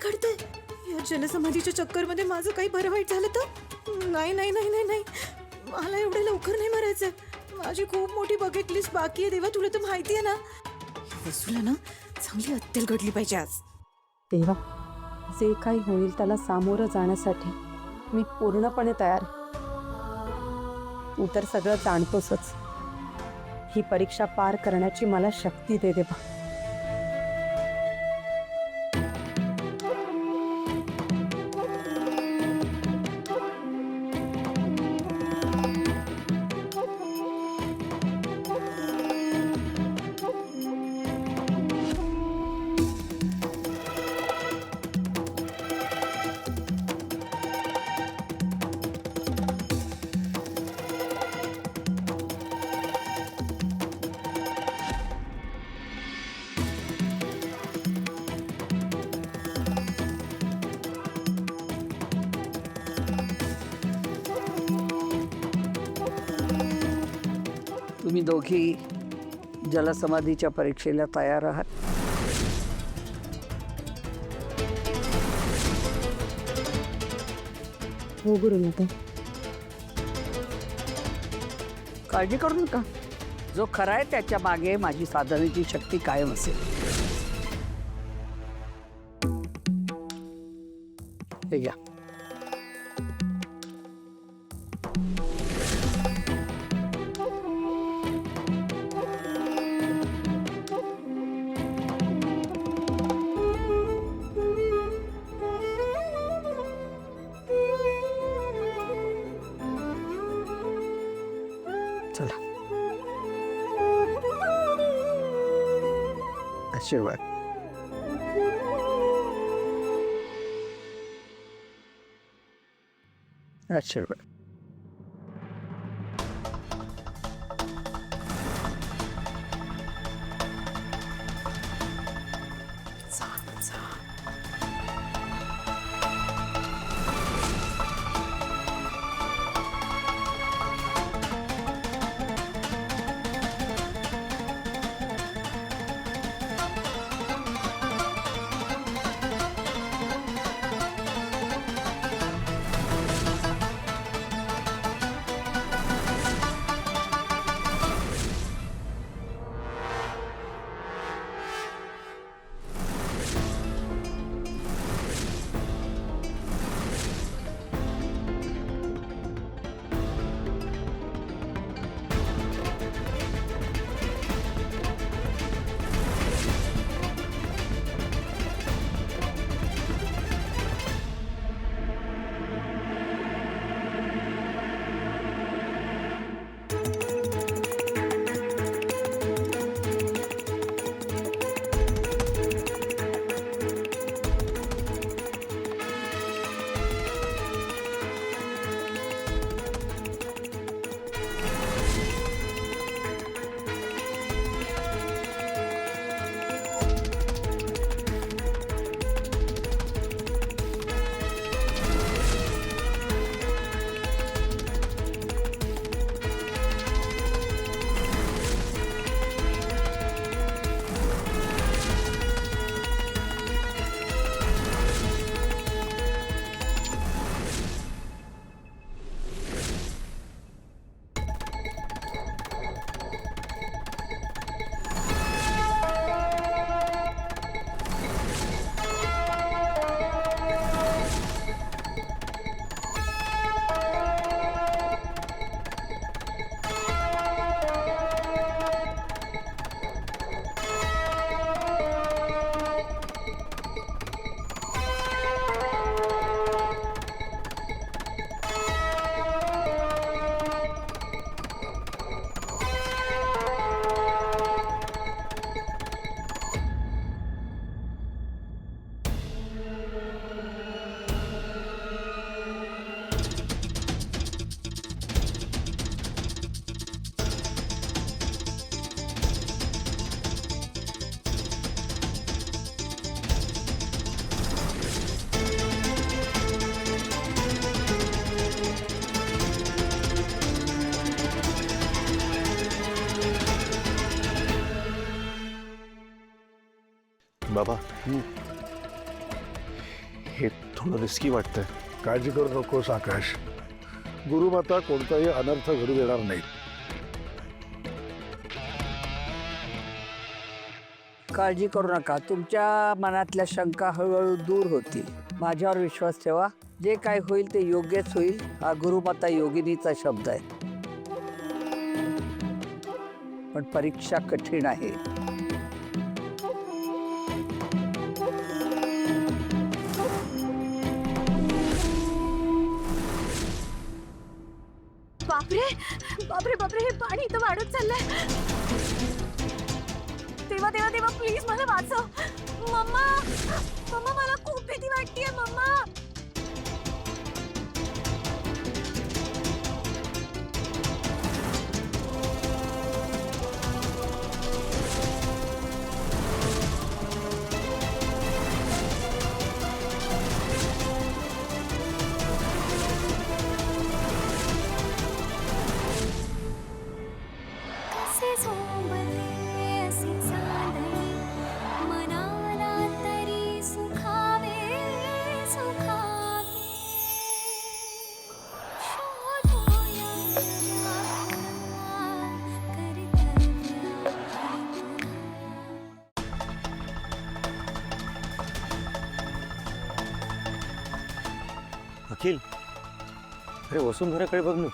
घडतंय? या जलसमाधीच्या चक्करमध्ये माझं काही बरं वाईट झालं तर? नाही नाही नाही नाही नाही, मला एवढे लवकर नाही मरायचंय. माझी खूप मोठी बकेट लिस्ट बाकी आहे देवा, तुला तर माहिती आहे ना. वसूला ना चांगली अत्तेल घडली पाहिजे आज. देवा, जे काही होईल त्याला सामोरं जाण्यासाठी मी पूर्णपणे तयार आहे. तू तर सगळं जाणतोसच. ही परीक्षा पार करण्याची मला शक्ती दे देवा. तुम्ही दोघी जलसमाधीच्या परीक्षेला तयार आहात? हो गुरुमाता. काळजी करू नका. जो खरा आहे त्याच्या मागे माझी साधनेची शक्ती कायम असेल. हे घ्या. चला, आशीर्वाद. आशीर्वाद. बाबा, हे थोडं रिस्की वाटतंय. काळजी करू नकोस आकाश. गुरुमाता कोणताही अनर्थ घडू देणार नाही. काळजी करू नका. तुमच्या मनातल्या शंका हळूहळू दूर होतील. माझ्यावर विश्वास ठेवा. जे काय होईल ते योग्यच होईल. हा गुरुमाता योगिनीचा शब्द आहे. पण परीक्षा कठीण आहे. बापरे बापरे बापरे, हे पाणी इथं वाढत चाललंय. देवा देवा देवा, प्लीज मला वाचव. मम्मा मम्मा, मला खूप भीती वाटतेय मम्मा. कसे सोबते असी चांदणी, मनाला तरी सुखावे सुखावे. शोधूया कर्तव्य अखिल, अरे वसुंधराकडे बघ ना.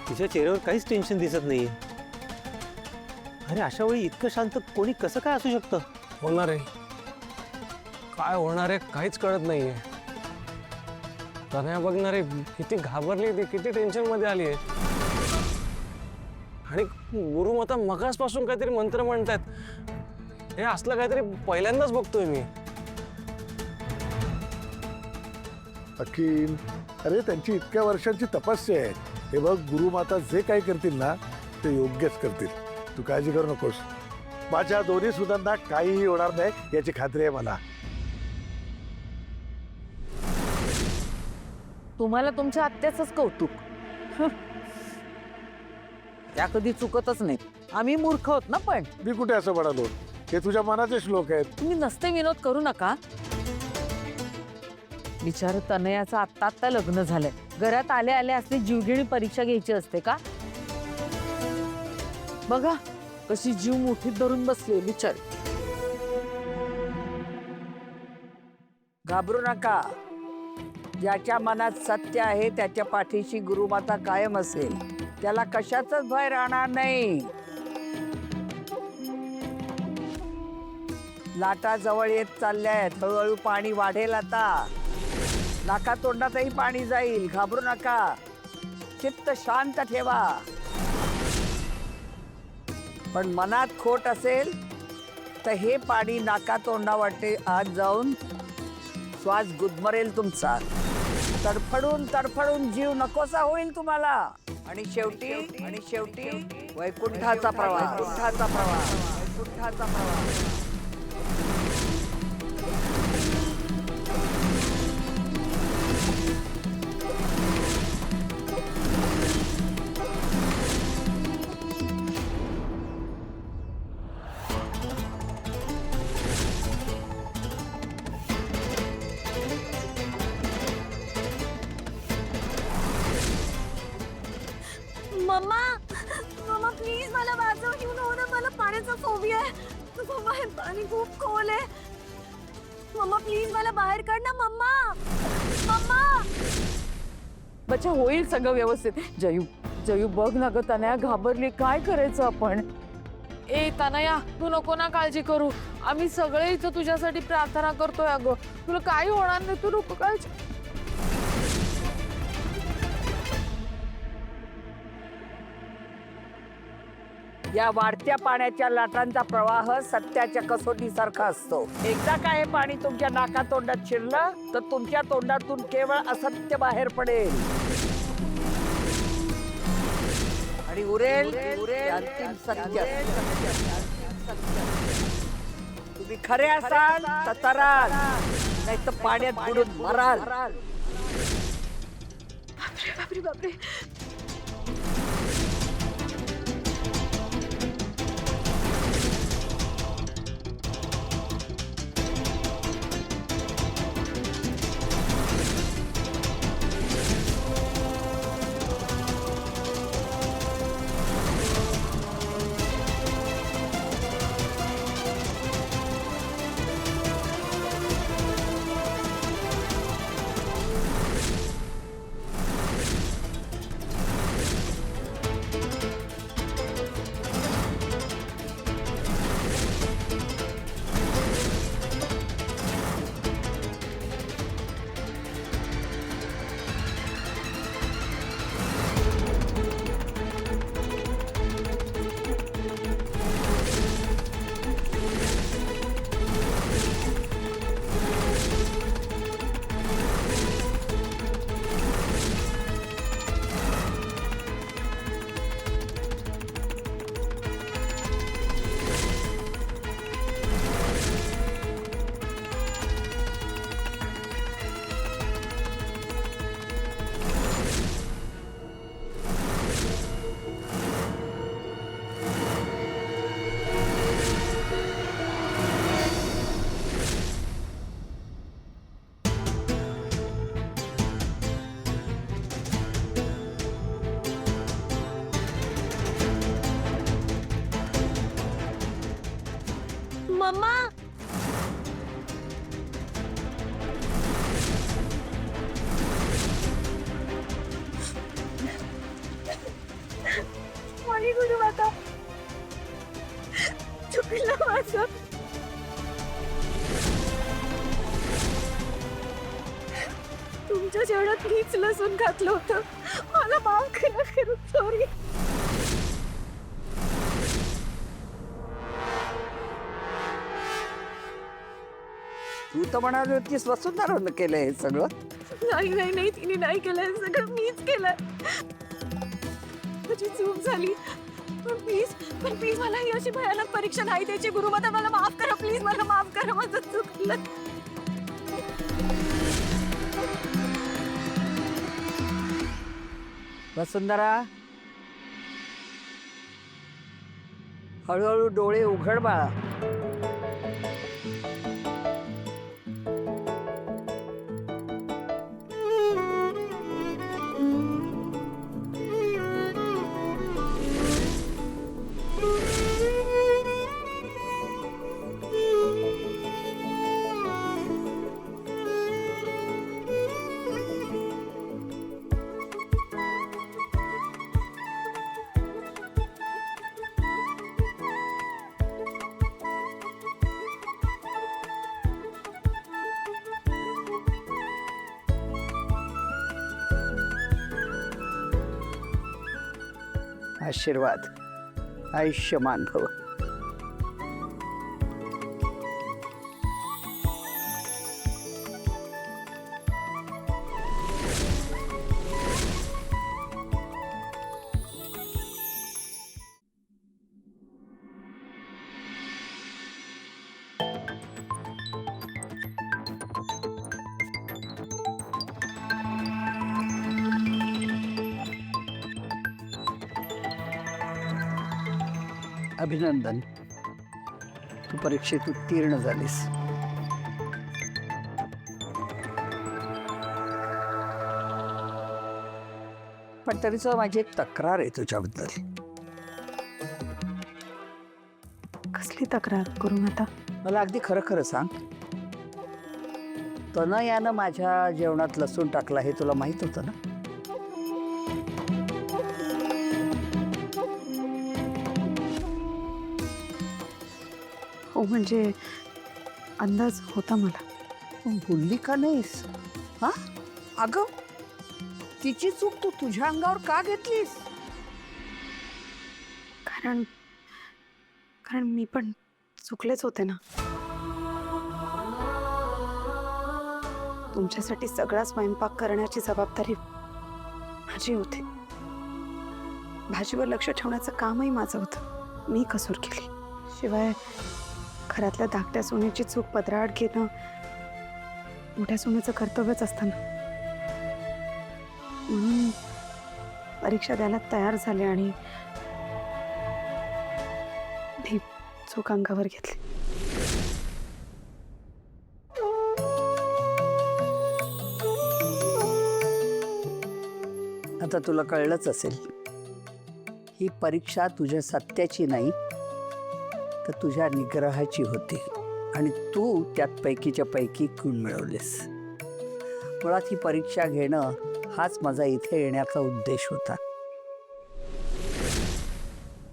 तिच्या चेहऱ्यावर काहीच टेन्शन दिसत नाहीये. अरे अशा वेळी इतकं शांत कोणी कसं काय असू शकतं? होणार आहे काय होणार आहे काहीच कळत नाहीये. तनया बघणारे किती घाबरली, ती किती टेन्शन मध्ये आली आहे. आणि गुरुमाता मगासपासून काहीतरी मंत्र म्हणतात. हे असलं काहीतरी पहिल्यांदाच बघतोय मी. अखिल, अरे त्यांची इतक्या वर्षांची तपस्या आहे. हे बघ, गुरुमाता जे काही करतील ना ते योग्यच करतील. तू काळजी करू नकोस. माझ्या दोन्ही सुनांना काहीही होणार नाही याची खात्री आहे मला. तुम्हाला तुमच्या आत्याचंच कौतुक. त्या कधी चुकतच नाही. आम्ही मूर्ख होत ना. पण मी कुठे असं म्हणालो? हे तुझ्या मनाचे श्लोक आहेत. तुम्ही नसते विनोद करू नका. विचार, तनयाचं आत्ता आत्ता लग्न झालंय. घरात आले आले असली जीवघेणी परीक्षा घ्यायची असते का? बघा कशी जीव मुठीत धरून बसली. विचार, घाबरू नका. ज्याच्या मनात सत्य आहे त्याच्या पाठीशी गुरुमाता कायम असेल. त्याला कशाचाच भय राहणार नाही. लाटा जवळ येत चालल्यात. हळूहळू पाणी वाढेल. आता नाका तोंडातही पाणी जाईल. घाबरू नका. चित्त शांत ठेवा. पण मनात खोट असेल तर हे पाणी नाका तोंडावाटे आत जाऊन श्वास गुदमरेल तुमचा. तडफडून तडफडून जीव नकोसा होईल तुम्हाला. आणि शेवटी वैकुंठाचा प्रवास. वैकुंठाचा प्रवास. वैकुंठाचा प्रवास. मम्मा मम्मा, प्लीज मला वाचव. यू नो ना, मला पाण्याचा फोबिया आहे. मम्मा, हे पाणी खूप खोल आहे. मम्मा प्लीज मला बाहेर काढ ना. मम्मा मम्मा. बच्चा, होईल सगळं व्यवस्थित. जयू जयू बघ ना ग, तनया घाबरली. काय करायचं आपण? ए तनया, तू नको ना काळजी करू. आम्ही सगळे इथं तुझ्यासाठी प्रार्थना करतोय. अगं तुला काही होणार नाही. तू नको काळजी. या वाढत्या पाण्याच्या लाटांचा प्रवाह सत्याच्या कसोटीसारखा असतो. एकदा का हे पाणी तुमच्या नाकातोंडात शिरलं तर तुमच्या तोंडातून केवळ असत्य बाहेर पडेल आणि उरेल अंतिम सत्य. तुम्ही खरे असाल तर तराल, नाही तर पाण्यात बुडून मराल. बापरे बापरे. मम्मा माझी गुरुमाता चुकलं माझं. तुमच्या जेवणात मीच लसूण घातलं होतं. मला माफ करा खरंच सॉरी. तू तर म्हणाली होतीस वसुंधरानं केलं हे सगळं. नाही नाही नाही तिने नाही केलं हे सगळं मीच केलंय. माझी चूक झाली पण प्लीज मला ही अशी भयानक परीक्षा नाही द्यायची. गुरुमाता मला माफ करा प्लीज. मला माफ करा माझं चुकलं. वसुंधरा हळूहळू डोळे उघड बाळा. आशीर्वाद. आयुष्यमान भव. अभिनंदन, तू परीक्षेत उत्तीर्ण झालीस. पण तरीच माझी एक तक्रार आहे तुझ्याबद्दल. कसली तक्रार गुरुमाता? मला अगदी खरं खरं सांग, तनयानं माझ्या जेवणात लसूण टाकला हे तुला माहित होतं ना? हो म्हणजे अंदाज होता मला. पण बोलली का नाहीस? हा अगं, तिची चूक तू तुझ्या अंगावर का घेतलीस? कारण मी पण चुकलेच होते ना. तुमच्यासाठी सगळा स्वयंपाक करण्याची जबाबदारी माझी होती. भाजीवर लक्ष ठेवण्याचं कामही माझं होतं. मी कसूर केली. शिवाय घरातल्या धाकट्या सोन्याची चूक पदराआड घेणं मोठ्या सोन्याचं कर्तव्यच असतं ना. म्हणून परीक्षा द्यायला तयार झाले आणि ही चूक अंगावर घेतली. आता तुला कळलंच असेल, ही परीक्षा तुझ्या सत्याची नाही तर तुझ्या निग्रहाची होती आणि तू त्यात पैकीच्या पैकी गुण मिळवलेस. मुळात ही परीक्षा घेणं हाच माझा इथे येण्याचा उद्देश होता.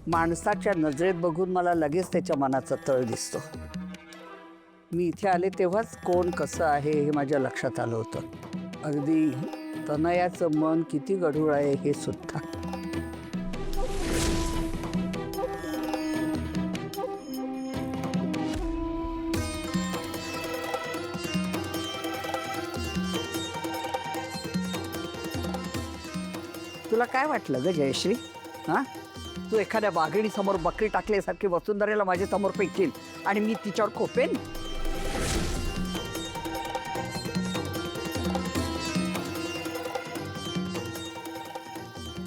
माणसाच्या नजरेत बघून मला लगेच त्याच्या मनाचा तळ दिसतो. मी इथे आले तेव्हाच कोण कसं आहे हे माझ्या लक्षात आलं होतं. अगदी तनयाचं मन किती गढूळ आहे हे सुद्धा. तुला काय वाटलं ग जयश्री? हा, तू एखाद्या वाघिणीसमोर बकरी टाकल्यासारखी वसुंधरेला माझ्या समोर फेकील आणि मी तिच्यावर खोपेन?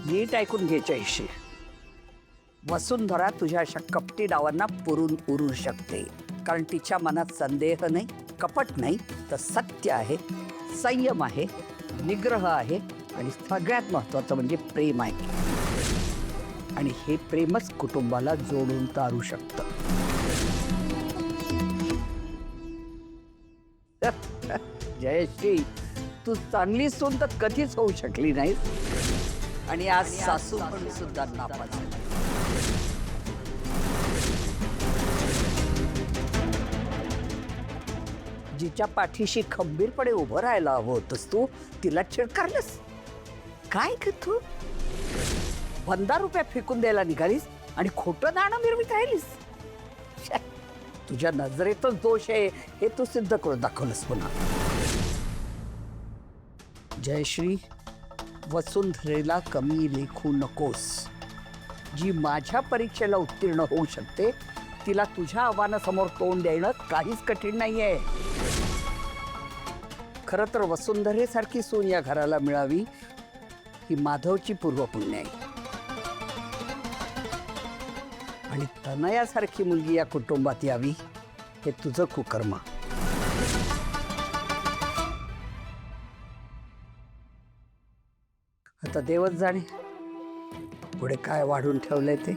नीट ऐकून घे जयश्री, वसुंधरा तुझ्या अशा कपटी डावांना पुरून उरू शकते. कारण तिच्या मनात संदेह नाही, कपट नाही, तर सत्य आहे, संयम आहे, निग्रह आहे आणि सगळ्यात महत्त्वाचं म्हणजे प्रेम आहे. आणि हे प्रेमच कुटुंबाला जोडून तारू शकतं. जयश्री, तू चांगली सून तर कधीच होऊ शकली नाहीस आणि आज सासू पण सुद्धा नापास झाली. जिच्या पाठीशी खंबीरपणे उभं राहायला हवं होतंस तू, तिला चिडकारलंस. काय ग तू 15 फेकून द्यायला निघालीस आणि खोटं नाणं मिरवीत राहिलीस. श्या, तुझ्या नजरेतच दोष आहे हे तू सिद्ध करून दाखवलंस पुन्हा. जयश्री, वसुंधरेला कमी लेखू नकोस. जी माझ्या परीक्षेला उत्तीर्ण होऊ शकते तिला तुझ्या आव्हानासमोर तोंड देणं काहीच कठीण नाहीये. खरं तर वसुंधरेसारखी सून या घराला मिळावी ही माधवची पूर्वपुण्य आहे. आणि तनयासारखी मुलगी या कुटुंबात यावी हे तुझं कुकर्म. आता देवच जाणे पुढे काय वाढून ठेवलंय ते.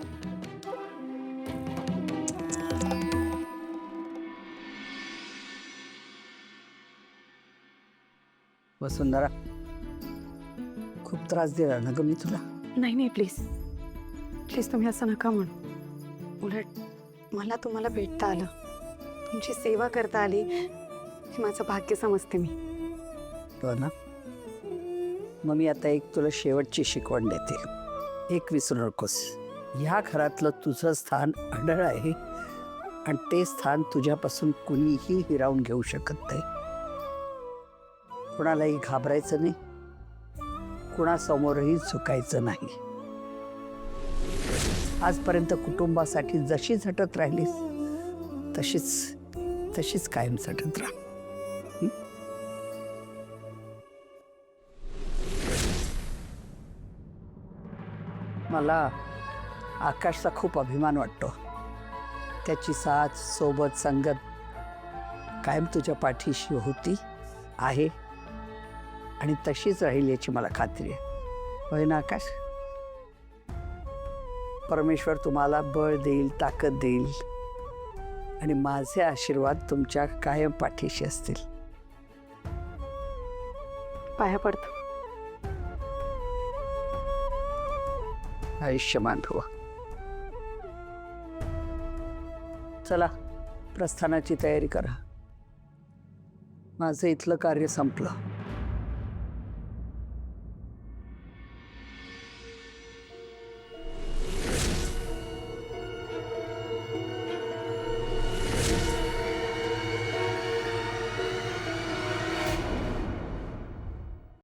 वसुंधरा, खूप त्रास दिला ना ग मी तुला. नाही नाही, प्लीज प्लीज तुम्ही असं नका म्हणू. उलट मला तुम्हाला भेटता आलं, तुमची सेवा करता आली हे माझं भाग्य समजते मी. हो ना. मग मी आता एक तुला शेवटची शिकवण देते. एक विसरू नकोस, ह्या घरातलं तुझं स्थान अढळ आहे आणि ते स्थान तुझ्यापासून कुणीही हिरावून घेऊ शकत नाही. कुणालाही घाबरायचं नाही, कुणासमोरही झुकायचं नाही. आजपर्यंत कुटुंबासाठी जशी झटत राहिलीस तशीच कायम झटत राहा. मला आकाशचा खूप अभिमान वाटतो. त्याची साथ, सोबत, संगत कायम तुझ्या पाठीशी होती, आहे आणि तशीच राहील याची मला खात्री आहे. होय ना आकाश? परमेश्वर तुम्हाला बळ देईल, ताकद देईल आणि माझे आशीर्वाद तुमच्या कायम पाठीशी असतील. पाया पडतो. आयुष्यमान भव. चला, प्रस्थानाची तयारी करा. माझं इथलं कार्य संपलं.